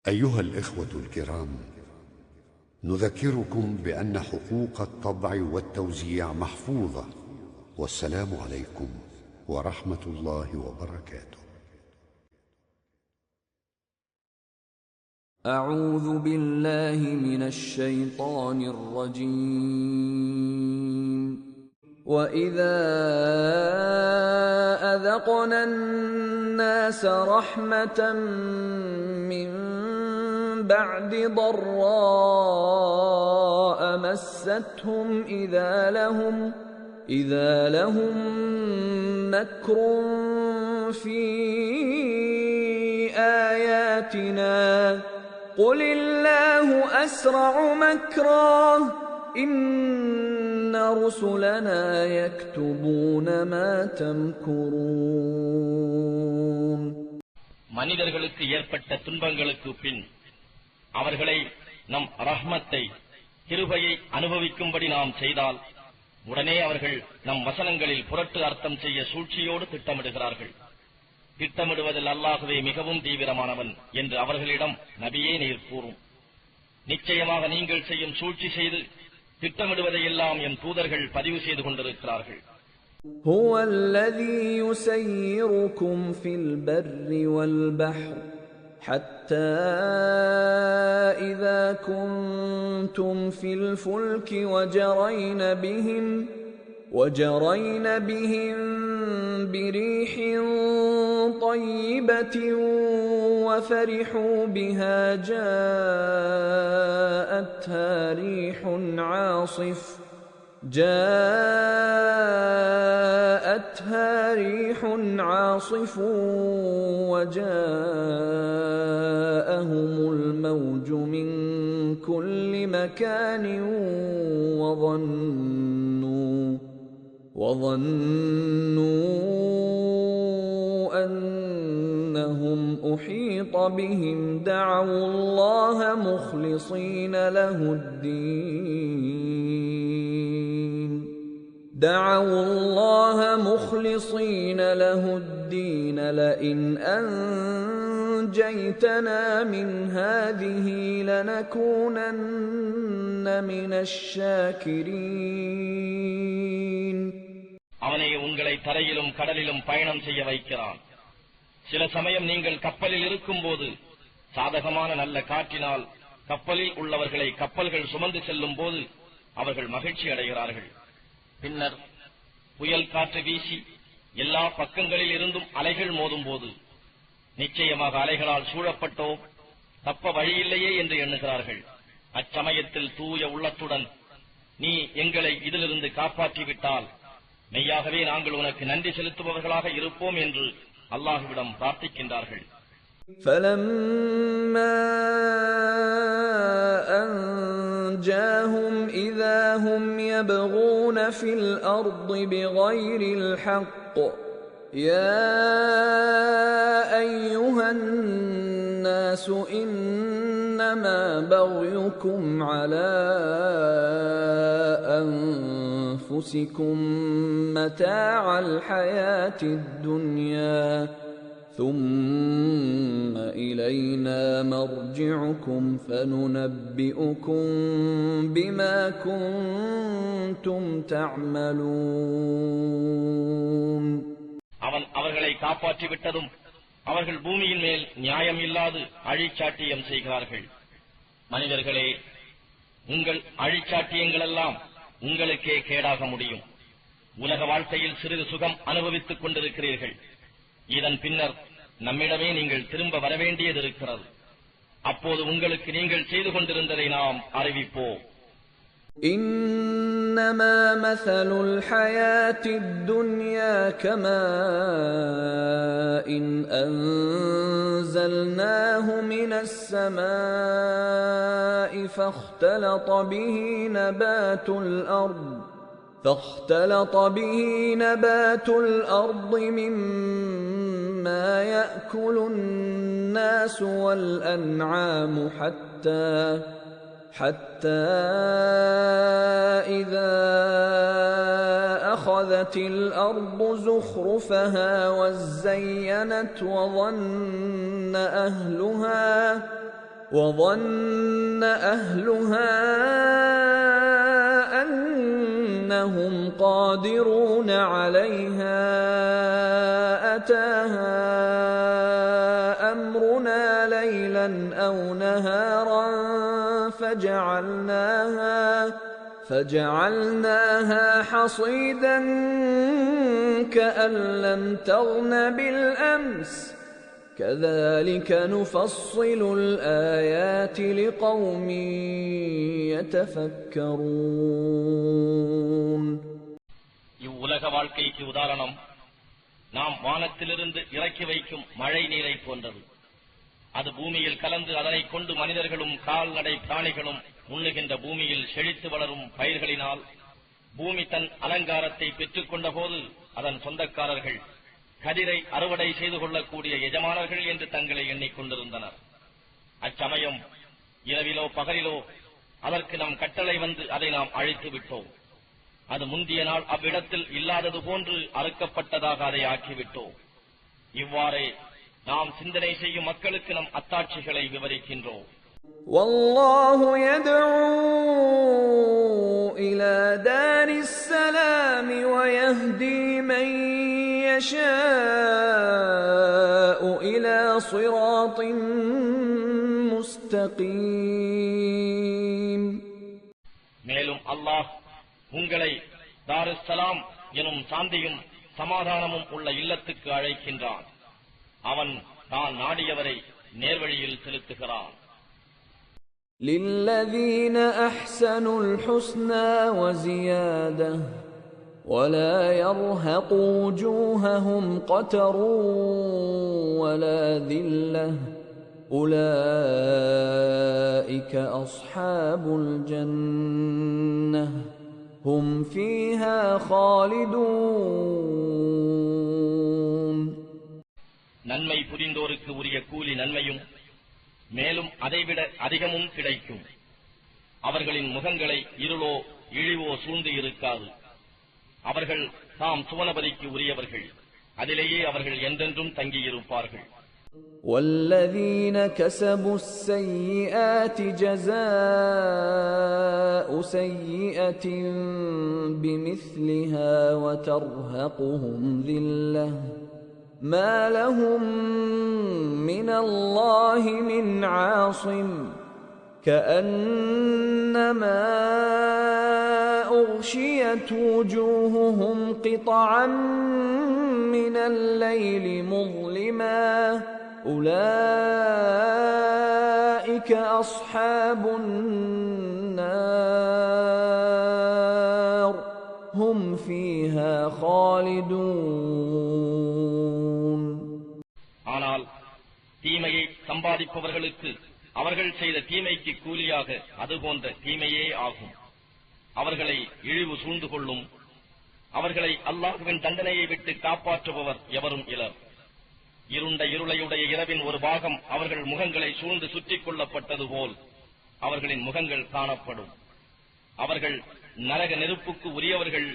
أيها الإخوة الكرام، نذكركم بأن حقوق الطبع والتوزيع محفوظة، والسلام عليكم ورحمة الله وبركاته. أعوذ بالله من الشيطان الرجيم. وإذا أذقنا الناس رحمة من بعد ضراء مستهم إذا لهم مكر في آياتنا قل الله أسرع مكرا إن رسلنا يكتبون ما تمكرون. மனிதர்களுக்கு ஏற்பட்ட துன்பங்களுக்கு பின் அவர்களை நம் ரஹ்மத்தை கிருபையை அனுபவிக்கும்படி நாம் செய்தால் உடனே அவர்கள் நம் வசனங்களில் புரட்டு அர்த்தம் செய்ய சூழ்ச்சியோடு திட்டமிடுகிறார்கள். திட்டமிடுவதில் அல்லாஹ்வே மிகவும் தீவிரமானவன் என்று அவர்களிடம் நபியே நீர் கூறும். நிச்சயமாக நீங்கள் செய்யும் சூழ்ச்சி செய்து திட்டமிடுவதையெல்லாம் என் தூதர்கள் பதிவு செய்து கொண்டிருக்கிறார்கள். هو الذي يسيركم في البر والبحر حتى إذا كنتم في الفلك وجرين بهم بريح طيبة وفرحوا بها جاءتها ريح عاصف وجاءهم الموج من كل مكان وظنوا أنهم أحيط بهم دعوا الله مخلصين له الدين لئن أنجيتنا من هذه لنكونن من الشاكرين. அவனே உங்களை தரையிலும் கடலிலும் பயணம் செய்ய வைக்கிறான். சில சமயம் நீங்கள் கப்பலில் இருக்கும்போது சாதகமான நல்ல காற்றினால் கப்பலில் உள்ளவர்களை கப்பல்கள் சுமந்து செல்லும் போது அவர்கள் மகிழ்ச்சி அடைகிறார்கள். பின்னர் புயல் காற்று வீசி எல்லா பக்கங்களில் இருந்தும் அலைகள் மோதும் போது நிச்சயமாக அலைகளால் சூழப்பட்டோம், தப்ப வழியில்லையே என்று எண்ணுகிறார்கள். அச்சமயத்தில் தூய உள்ளத்துடன் நீ எங்களை இதிலிருந்து காப்பாற்றிவிட்டால் மெய்யாகவே நாங்கள் உனக்கு நன்றி செலுத்துபவர்களாக இருப்போம் என்று அல்லாஹ்விடம் பிரார்த்திக்கின்றார்கள். فَلَمَّا أَنْجَاهُمْ إِذَا هُمْ يَبْغُونَ فِي الْأَرْضِ بِغَيْرِ الْحَقِّ يَا أَيُّهَا النَّاسُ إِنَّمَا بَغْيُكُمْ عَلَى أَنفُسِكُمْ مَتَاعَ الْحَيَاةِ الدُّنْيَا ثُمَّ إِلَيْنَا مَرْجِعُكُمْ فَنُنَبِّئُكُم بِمَا كُنتُمْ تَعْمَلُونَ. அவன் அவர்களை காப்பாற்றிவிட்டதும் அவர்கள் பூமியின் மேல் நியாயம் இல்லாது அழிச்சாட்டியம் செய்கிறார்கள். மனிதர்களே, உங்கள் அழிச்சாட்டியங்களெல்லாம் உங்களுக்கே கேடாக முடியும். உலக வாழ்க்கையில் சிறிது சுகம் அனுபவித்துக் கொண்டிருக்கிறீர்கள். இதன் பின்னர் நம்மிடமே நீங்கள் திரும்ப வரவேண்டியது இருக்கிறது. அப்போது உங்களுக்கு நீங்கள் செய்து கொண்டிருந்ததை நாம் அறிவிப்போம். إنما مثل الحياة الدنيا كماء أنزلناه من السماء فاختلط به نبات الأرض مما يأكل الناس والأنعام حتى إذا أخذت الأرض زخرفها وزينت وظن أهلها أنهم قادرون عليها أتاها أمرنا ليلا أو نهارا فجعلناها حصيدا كأن لم تغن بالأمس كذلك نفصل الآيات لقوم يتفكرون. இவ்வுலக வாழ்க்கைக்கு உதாரணம் நாம் வானத்திலிருந்து இறக்கி வைக்கும் மழை நீரை போன்றது. அது பூமியில் கலந்து அதனை கொண்டு மனிதர்களும் கால்நடை பிராணிகளும் உண்ணுகின்ற பூமியில் செழித்து வளரும் பயிர்களினால் பூமி தன் அலங்காரத்தை பெற்றுக் கொண்ட போது அதன் சொந்தக்காரர்கள் கதிரை அறுவடை செய்து கொள்ளக்கூடிய எஜமானர்கள் என்று தங்களை எண்ணிக்கொண்டிருந்தனர். அச்சமயம் இரவிலோ பகலிலோ அதற்கு நம் கட்டளை வந்து அதை நாம் அழித்து விட்டோம். அது முந்திய நாள் அவ்விடத்தில் இல்லாதது போன்று அறுக்கப்பட்டதாக அதை ஆக்கிவிட்டோம். இவ்வாறே நாம் சிந்தனை செய்யும் மக்களுக்கு நம் அத்தாட்சிகளை விவரிக்கின்றோம். والله يدعو إلى دار السلام ويهدي من يشاء إلى صراط مستقيم. மேலும் அல்லாஹ் உங்களை தாருஸ்ஸலாம் எனும் சாந்தியும் சமாதானமும் உள்ள இல்லத்துக்கு அழைக்கின்றான். அவன் தான் நாடியவரை நேர்வழியில் செலுத்துகிறான். للذين أحسنوا الحسنى وزيادة ولا يرهق وجوههم قتر ولا ذلة أولئك أصحاب الجنة هم فيها خالدون. நன்மை புரிந்தோருக்கு உரிய கூலி நன்மையும் மேலும் அதைவிட அதிகமும் கிடைக்கும். அவர்களின் முகங்களை இருளோ இழிவோ சூழ்ந்து இருக்காது. அவர்கள் தாம் சுவனபதிக்கு உரியவர்கள். அதிலேயே அவர்கள் என்றென்றும் தங்கியிருப்பார்கள். والذين كسبوا السيئات جزاء سيئة بمثلها وترهقهم ذلة ما لهم من الله من عاصم كأنما أغشيت وجوههم قطعا من الليل مظلما أولئك أصحاب النار هم فيها خالدون. ஆனால் தீமையை சம்பாதிப்பவர்களுக்கு அவர்கள் செய்த தீமைக்கு கூலியாக அதுபோன்ற தீமையே ஆகும். அவர்களை இழிவு சூழ்ந்து கொள்ளும். அவர்களை அல்லாஹ்வின் தண்டனையை விட்டு காப்பாற்றுபவர் எவரும் இலர். இருண்ட இருளையுடைய இரவின் ஒரு பாகம் அவர்கள் முகங்களை சூழ்ந்து சுற்றிக் கொள்ளப்பட்டது போல் அவர்களின் முகங்கள் காணப்படும். அவர்கள் நரக நெருப்புக்கு உரியவர்கள்.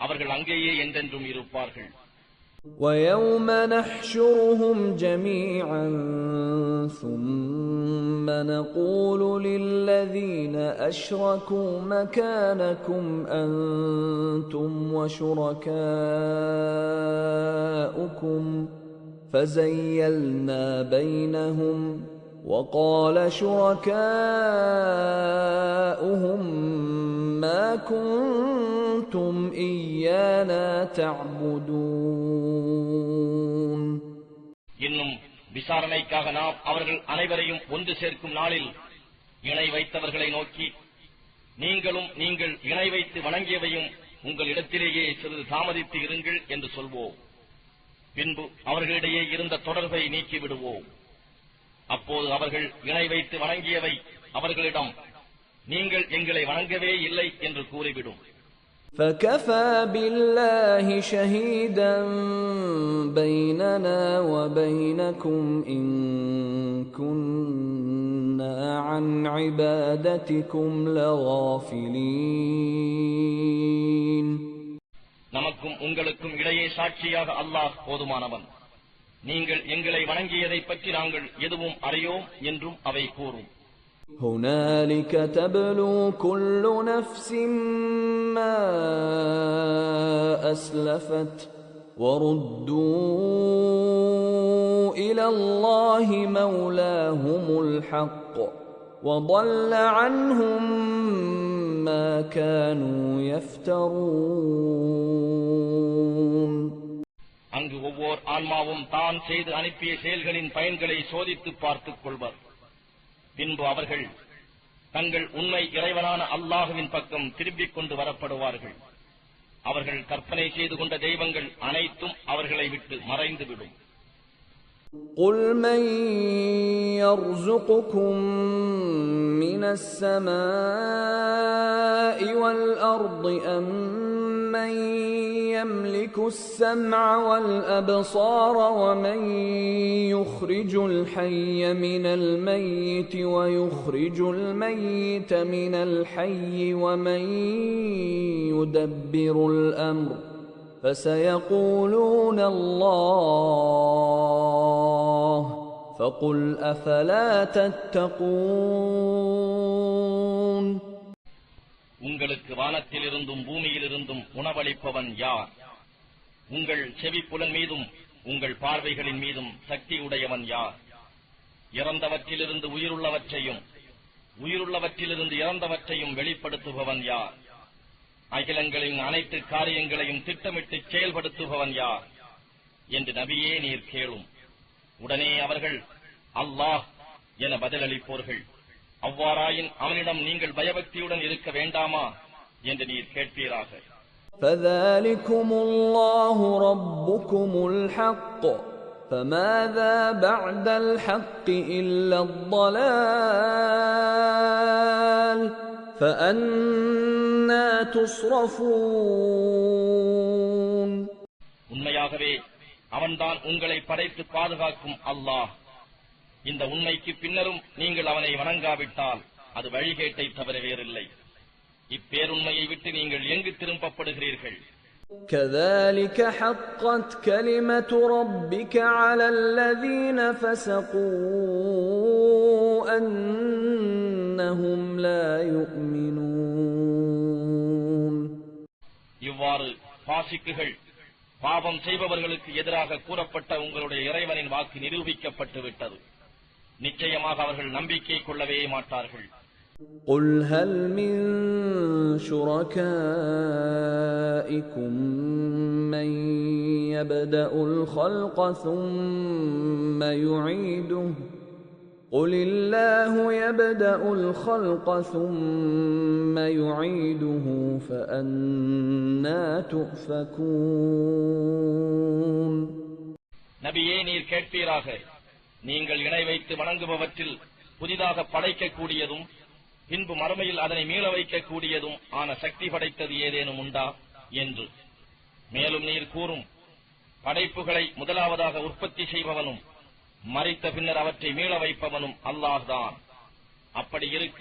அவர்கள் அங்கேயே என்றென்றும் இருப்பார்கள். وَيَوْمَ نَحْشُرُهُمْ جَمِيعًا ثُمَّ نَقُولُ لِلَّذِينَ أَشْرَكُوا مَكَانَكُمْ أَنْتُمْ وَشُرَكَاؤُكُمْ فَزَيَّلْنَا بَيْنَهُمْ وَقَالَ شُرَكَاؤُهُمْ مَا كُنْتُمْ إِيَّانَا تَعْبُدُونَ. இன்னும் விசாரணைக்காக நாம் அவர்கள் அனைவரையும் ஒன்று சேர்க்கும் நாளில் இணை வைத்தவர்களை நோக்கி, நீங்களும் நீங்கள் இணை வைத்து வணங்கியவையும் உங்களிடத்திலேயே சிறிது தாமதித்து இருங்கள் என்று சொல்வோம். பின்பு அவர்களிடையே இருந்த தொடர்பை நீக்கிவிடுவோம். அப்போது அவர்கள் இணை வைத்து வணங்கியவை அவர்களிடம், நீங்கள் எங்களை வணங்கவே இல்லை என்று கூறிவிடும். فَكَفَى بِاللَّهِ شَهِيدًا بَيْنَنَا وَبَيْنَكُمْ إِن كُنَّا عَنْ عِبَادَتِكُمْ لَغَافِلِينَ. நமக்கும் உங்களுக்கும் இடையே சாட்சியாக அல்லாஹ் போதுமானவன். நீங்கள் எங்களை வணங்கியதை பற்றி நாங்கள் எதுவும் அறியோம் என்றும் அவை கூறும். هنالك تبلو كل نفس ما أسلفت وردوا إلى الله مولاهم الحق وضل عنهم ما كانوا يفترون. அங்கு ஒவ்வொரு ஆன்மாவும் தான் செய்து அனுப்பிய செயல்களின் பயன்களை சோதித்து பார்த்துக் கொள்வர். பின்பு அவர்கள் தங்கள் உண்மை இறைவனான அல்லாஹுவின் பக்கம் திரும்பிக் கொண்டு வரப்படுவார்கள். அவர்கள் கற்பனை செய்து கொண்ட தெய்வங்கள் அனைத்தும் அவர்களை விட்டு மறைந்துவிடும். قُلْ مَنْ يَرْزُقُكُمْ مِنَ السَّمَاءِ وَالْأَرْضِ أَمَّنْ يَمْلِكُ السَّمْعَ وَالْأَبْصَارَ وَمَنْ يُخْرِجُ الْحَيَّ مِنَ الْمَيِّتِ وَيُخْرِجُ الْمَيِّتَ مِنَ الْحَيِّ وَمَنْ يُدَبِّرُ الْأَمْرَ فَسَيَقُولُونَ اللَّهُ فَقُلْ أَفَلَا تَتَّقُونَ. உங்களுக்கு வானத்திலிருந்தும் பூமியிலிருந்தும் உணவளிப்பவன் யார்? உங்கள் செவிப்புலன் மீதும் உங்கள் பார்வைகளின் மீதும் சக்தி உடையவன் யார்? இறந்தவற்றிலிருந்து உயிருள்ளவற்றையும் உயிருள்ளவற்றிலிருந்து இறந்தவற்றையும் வெளிப்படுத்துபவன் யார்? அகிலங்களின் அனைத்து காரியங்களையும் திட்டமிட்டு செயல்படுத்துபவன் யார் என்று நபியே நீர் கேளும். உடனே அவர்கள் அல்லாஹ் என பதிலளிப்போர்கள். அவ்வாறாயின் அவனிடம் நீங்கள் பயபக்தியுடன் இருக்க வேண்டாமா என்று நீர் கேட்பீராக. فَذَلِكُمُ اللَّهُ رَبُّكُمُ الْحَقُّ فَمَاذَا بَعْدَ الْحَقِّ إِلَّا الضَّلَالُ فَأَنَّى تُصْرَفُونَ. உண்மையாகவே அவன்தான் உங்களை படைத்து பாதுகாக்கும் அல்லாஹ். இந்த உண்மைக்கு பின்னரும் நீங்கள் அவனை வணங்காவிட்டால் அது வழிகேட்டை தவிர வேறில்லை. இப்பேருண்மையை விட்டு நீங்கள் எங்கு திரும்பப்படுகிறீர்கள்? كَذَلِكَ حَقَّتْ كَلِمَةُ رَبِّكَ عَلَى الَّذِينَ فَسَقُوا أَنَّهُمْ لَا يُؤْمِنُونَ. இவ்வாறு பாசிக்குகள் பாவம் செய்பவர்களுக்கு எதிராக கூறப்பட்ட உங்களுடைய இறைவனின் வாக்கு நிரூபிக்கப்பட்டு விட்டது. நிச்சயமாக அவர்கள் நம்பிக்கை கொள்ளவே மாட்டார்கள். قُلْ هَلْ مِنْ شُرَكَائِكُمْ مَنْ يَبْدَأُ الْخَلْقَ ثُمَّ يُعِيدُهُ قُلِ اللَّهُ يَبْدَأُ الْخَلْقَ ثُمَّ يُعِيدُهُ فَأَنَّى تُؤْفَكُونَ. நபியே நீர் கேட்பீராக, நீங்கள் இணை வைத்து வணங்குபவற்றில் புதிதாக படைக்கக்கூடியதும் பின்பு மறுமையில் அதனை மீள வைக்கக்கூடியதும் ஆன சக்தி படைத்தது ஏதேனும் உண்டா என்று. மேலும் நீர் கூறும், படைப்புகளை முதலாவதாக உற்பத்தி செய்பவனும் மரித்த பின்னர் அவற்றை மீள வைப்பவனும் அல்லாஹ்தான். அப்படி இருக்க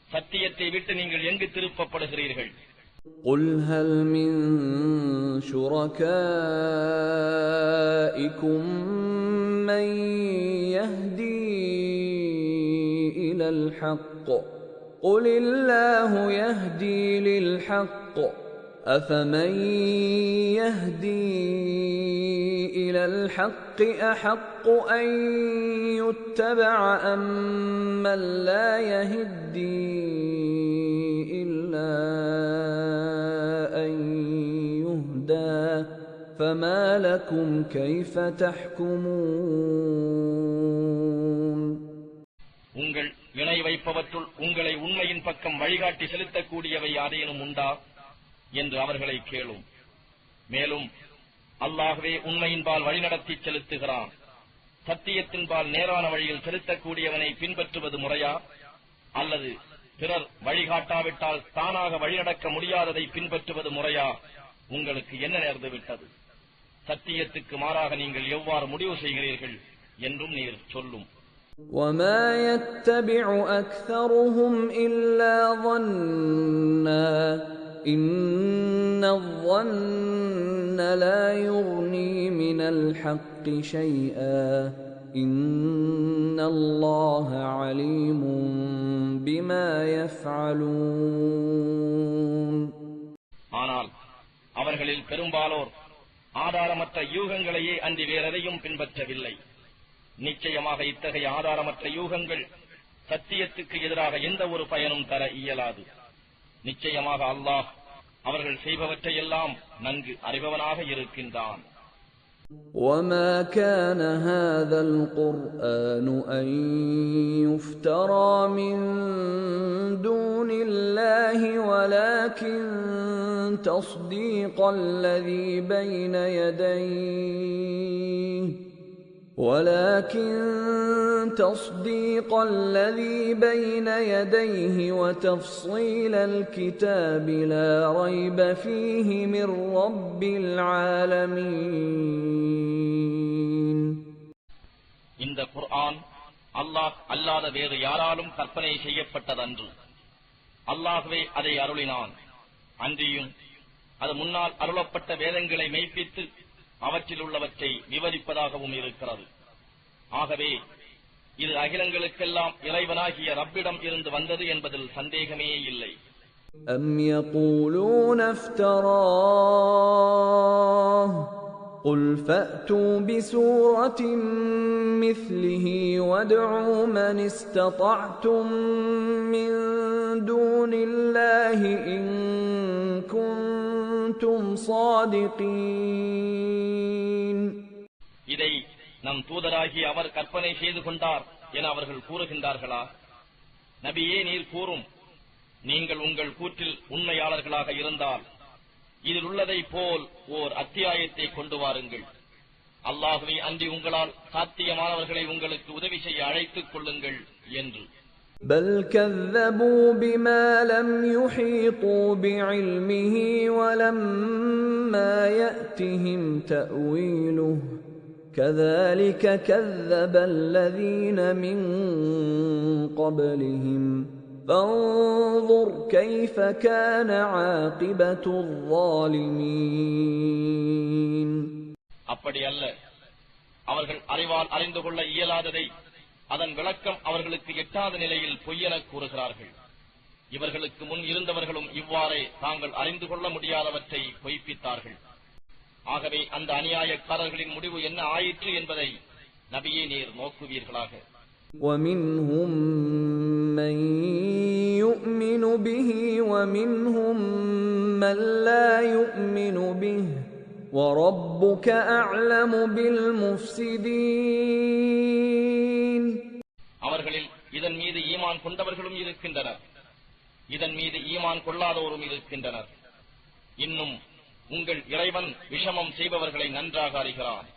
சத்தியத்தை விட்டு நீங்கள் எங்கு திருப்பப்படுகிறீர்கள்? قُلْ هَلْ مِنْ شُرَكَائِكُمْ مَنْ يَهْدِي إِلَى الْحَقِّ قُلِ اللَّهُ يَهْدِي لِلْحَقِّ أَفَمَنْ يَهْدِي إِلَى الْحَقِّ أَحَقُّ أَنْ يُتَّبَعَ أَمَّنْ لَا يَهِدِّي إِلَّا أَنْ يُهْدَى فَمَا لَكُمْ كَيْفَ تَحْكُمُونَ. உங்கள் இணை வைப்பவற்றுள் உங்களை உண்மையின் பக்கம் வழிகாட்டி செலுத்தக்கூடியவை யாரேனும் உண்டா என்று அவர்களை கேளும். மேலும் அல்லாஹ்வே உண்மையின்பால் வழிநடத்தி செலுத்துகிறான். சத்தியத்தின்பால் நேரான வழியில் செலுத்தக்கூடியவனை பின்பற்றுவது முறையா, அல்லது பிறர் வழிகாட்டாவிட்டால் தானாக வழிநடக்க முடியாததை பின்பற்றுவது முறையா? உங்களுக்கு என்ன நேர்ந்து விட்டது? சத்தியத்துக்கு மாறாக நீங்கள் எவ்வாறு முடிவு செய்கிறீர்கள் என்றும் நீர் சொல்லும். وَمَا يَتَّبِعُ أَكْثَرُهُمْ إِلَّا ظَنًّا إن الظن لا يغني من الحق شيئا إن الله عليم بما يفعلون. ஆனால் அவர்களில் பெரும்பாலோர் ஆதாரமற்ற யூகங்களையே அன்றி வேறெதையும் பின்பற்றவில்லை. நிச்சயமாக இத்தகைய ஆதாரமற்ற யூகங்கள் சத்தியத்துக்கு எதிராக எந்த ஒரு பயனும் தர இயலாது. நிச்சயமாக அல்லாஹ் அவர்கள் செய்பவற்றையெல்லாம் நன்கு அறிபவனாக இருக்கின்றான். وما كان هذا القرآن أن يفترى من دون الله ولكن تصديق الذي بين يديه وتفصيل الكتاب لا ريب فيه من رب العالمين. இந்த குர்ஆன் அல்லாஹ் அல்லாத வேறு யாராலும் கற்பனை செய்யப்பட்டதன்று. அல்லாஹ்வே அதை அருளினான். அன்றியும் அது முன்னால் அருளப்பட்ட வேதங்களை மெய்ப்பித்து அவற்றில் உள்ளவற்றை விவரிப்பதாகவும் இருக்கிறது. ஆகவே இது அகிலங்களுக்கெல்லாம் இறைவனாகிய ரப்பிடம் இருந்து வந்தது என்பதில் சந்தேகமே இல்லை. أم يقولون افتراه قل فأتوا بسورة مثله وادعوا من استطعتم من دون الله إن كنتم صادقين. இதை நம் தூதராகி அவர் கற்பனை செய்து கொண்டார் என அவர்கள் கூறுகின்றார்களா? நபியே, நீர் கூறும், நீங்கள் உங்கள் கூற்றில் உண்மையாளர்களாக இருந்தால் இதில் உள்ளதை போல் ஓர் அத்தியாயத்தை கொண்டு வாருங்கள். அல்லாஹ்வை அன்றி உங்களால் சாத்தியமானவர்களை உங்களுக்கு உதவி செய்ய அழைத்துக் கொள்ளுங்கள் என்று. بل كذبوا بما لم يحيطوا بعلمه ولما يأتهم تأويله كذلك كذب الذين من قبلهم فانظر كيف كان عاقبة الظالمين. அப்படி அல்ல, அவர்கள் அறிவால் அறிந்து கொள்ள இயலாததை அதன் விளக்கம் அவர்களுக்கு எட்டாத நிலையில் பொய்யென கூறுகிறார்கள். இவர்களுக்கு முன் இருந்தவர்களும் இவ்வாறே தாங்கள் அறிந்து கொள்ள முடியாதவற்றை பொய்ப்பித்தார்கள். ஆகவே அந்த அநியாயக்காரர்களின் முடிவு என்ன ஆயிற்று என்பதை நபியே நீர் நோக்குவீர்களாக. وَمِنْهُمْ مَنْ يُؤْمِنُ بِهِ وَمِنْهُمْ مَنْ لَا يُؤْمِنُ بِهِ وَرَبُّكَ أَعْلَمُ بِالْمُفْسِدِينَ. அவர்களில் இதன் மீது ஈமான் கொண்டவர்களும் இருக்கின்றனர், இதன் மீது ஈமான் கொள்ளாதோரும் இருக்கின்றனர். இன்னும் உங்கள் இறைவன் விஷமம் செய்பவர்களை நன்றாக அறிகிறான்.